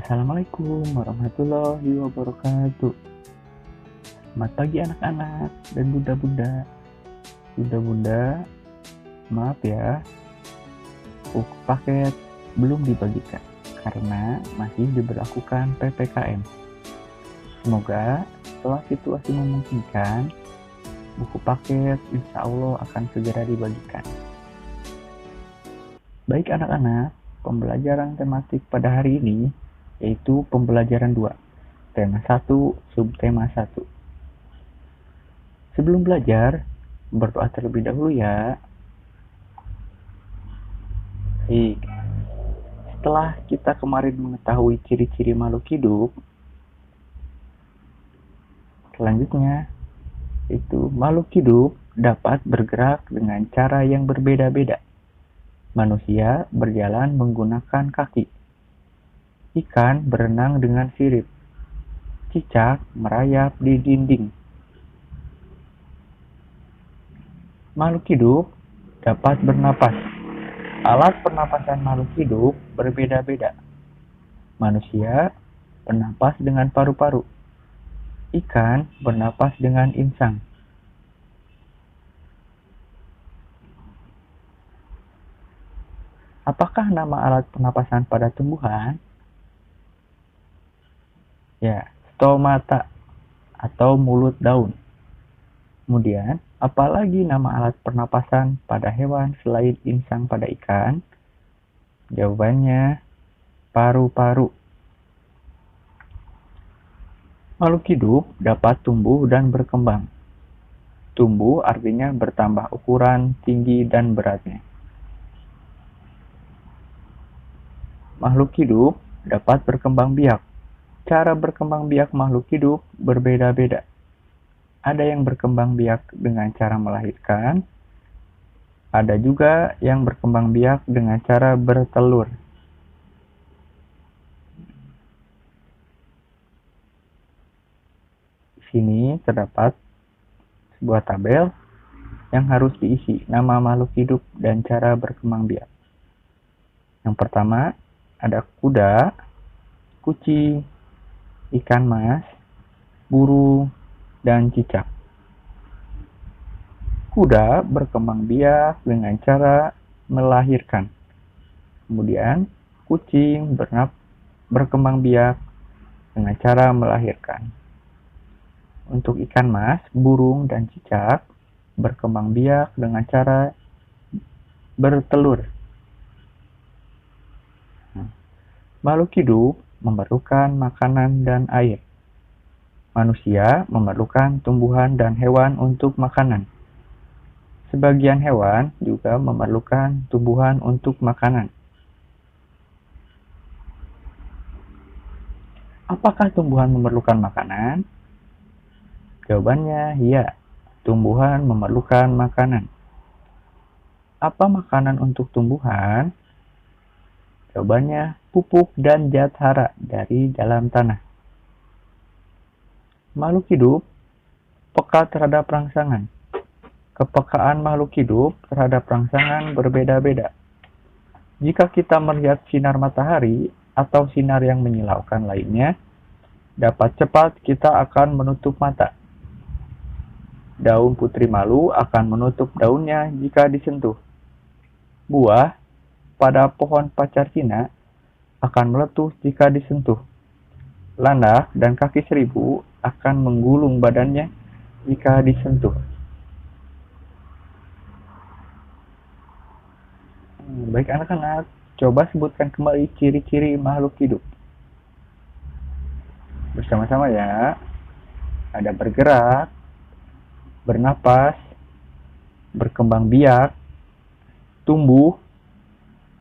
Assalamualaikum warahmatullahi wabarakatuh. Selamat pagi anak-anak dan bunda-bunda. Bunda-bunda, maaf ya, buku paket belum dibagikan karena masih diberlakukan PPKM. Semoga setelah situasi memungkinkan, buku paket insya Allah akan segera dibagikan. Baik anak-anak, pembelajaran tematik pada hari ini yaitu pembelajaran 2, tema 1, subtema 1. Sebelum belajar, berdoa terlebih dahulu ya. Baik, setelah kita kemarin mengetahui ciri-ciri makhluk hidup, selanjutnya itu makhluk hidup dapat bergerak dengan cara yang berbeda-beda. Manusia berjalan menggunakan kaki. Ikan berenang dengan sirip. Cicak merayap di dinding. Makhluk hidup dapat bernapas. Alat pernapasan makhluk hidup berbeda-beda. Manusia bernapas dengan paru-paru. Ikan bernapas dengan insang. Apakah nama alat pernapasan pada tumbuhan? Ya, stomata atau mulut daun. Kemudian, apalagi nama alat pernapasan pada hewan selain insang pada ikan? Jawabannya, paru-paru. Makhluk hidup dapat tumbuh dan berkembang. Tumbuh artinya bertambah ukuran, tinggi, dan beratnya. Makhluk hidup dapat berkembang biak. Cara berkembang biak makhluk hidup berbeda-beda. Ada yang berkembang biak dengan cara melahirkan, ada juga yang berkembang biak dengan cara bertelur. Di sini terdapat sebuah tabel yang harus diisi nama makhluk hidup dan cara berkembang biak. Yang pertama ada kuda, kucing, ikan mas, burung, dan cicak. Kuda berkembang biak dengan cara melahirkan. Kemudian, kucing berkembang biak dengan cara melahirkan. Untuk ikan mas, burung, dan cicak berkembang biak dengan cara bertelur. Makhluk hidup memerlukan makanan dan air. Manusia memerlukan tumbuhan dan hewan untuk makanan. Sebagian hewan juga memerlukan tumbuhan untuk makanan. Apakah tumbuhan memerlukan makanan? Jawabannya ya, tumbuhan memerlukan makanan. Apa makanan untuk tumbuhan? Jawabannya pupuk dan zat hara dari dalam tanah. Makhluk hidup peka terhadap rangsangan. Kepekaan makhluk hidup terhadap rangsangan berbeda-beda. Jika kita melihat sinar matahari atau sinar yang menyilaukan lainnya, dapat cepat kita akan menutup mata. Daun putri malu akan menutup daunnya jika disentuh. Buah pada pohon pacar Cina akan meletus jika disentuh. Landak dan kaki seribu akan menggulung badannya jika disentuh. Baik anak-anak, coba sebutkan kembali ciri-ciri makhluk hidup. Bersama-sama ya. Ada bergerak, bernapas, berkembang biak, tumbuh,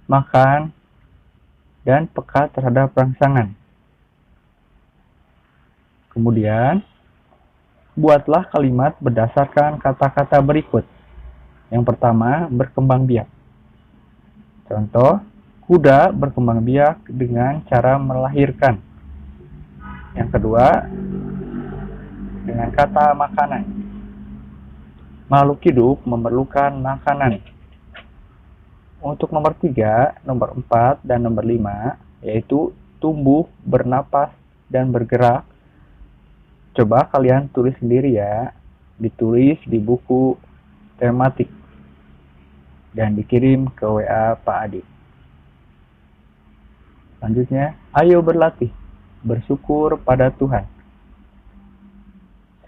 makan, dan peka terhadap rangsangan. Kemudian, buatlah kalimat berdasarkan kata-kata berikut. Yang pertama, berkembang biak. Contoh, kuda berkembang biak dengan cara melahirkan. Yang kedua, dengan kata makanan. Makhluk hidup memerlukan makanan. Untuk nomor 3, nomor 4, dan nomor 5, yaitu tumbuh, bernapas, dan bergerak? Coba kalian tulis sendiri ya. Ditulis di buku tematik dan dikirim ke WA Pak Adi. Selanjutnya, ayo berlatih, bersyukur pada Tuhan.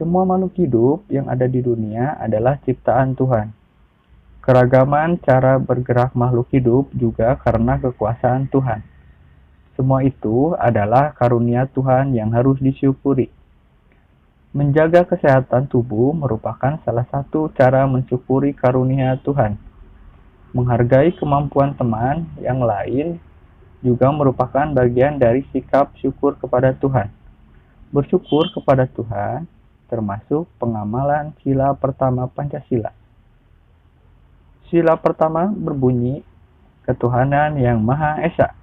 Semua makhluk hidup yang ada di dunia adalah ciptaan Tuhan. Keragaman cara bergerak makhluk hidup juga karena kekuasaan Tuhan. Semua itu adalah karunia Tuhan yang harus disyukuri. Menjaga kesehatan tubuh merupakan salah satu cara mensyukuri karunia Tuhan. Menghargai kemampuan teman yang lain juga merupakan bagian dari sikap syukur kepada Tuhan. Bersyukur kepada Tuhan termasuk pengamalan sila pertama Pancasila. Sila pertama berbunyi, ketuhanan yang Maha Esa.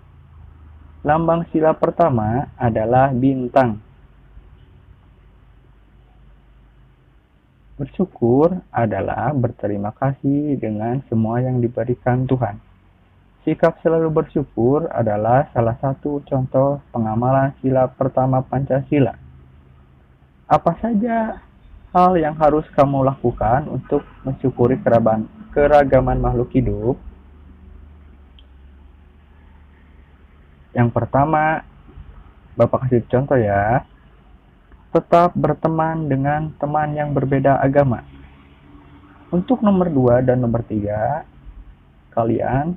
Lambang sila pertama adalah bintang. Bersyukur adalah berterima kasih dengan semua yang diberikan Tuhan. Sikap selalu bersyukur adalah salah satu contoh pengamalan sila pertama Pancasila. Apa saja hal yang harus kamu lakukan untuk mensyukuri keragaman makhluk hidup? Yang pertama, Bapak kasih contoh ya. Tetap berteman dengan teman yang berbeda agama. Untuk nomor 2 dan nomor 3, kalian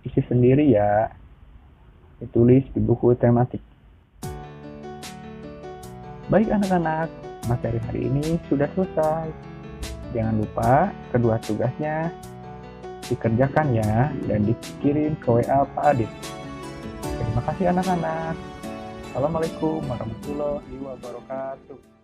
isi sendiri ya. Ditulis di buku tematik. Baik anak-anak, materi hari ini sudah selesai. Jangan lupa kedua tugasnya dikerjakan ya dan dikirim ke WA Pak Adit. Terima kasih anak-anak. Assalamualaikum warahmatullahi wabarakatuh.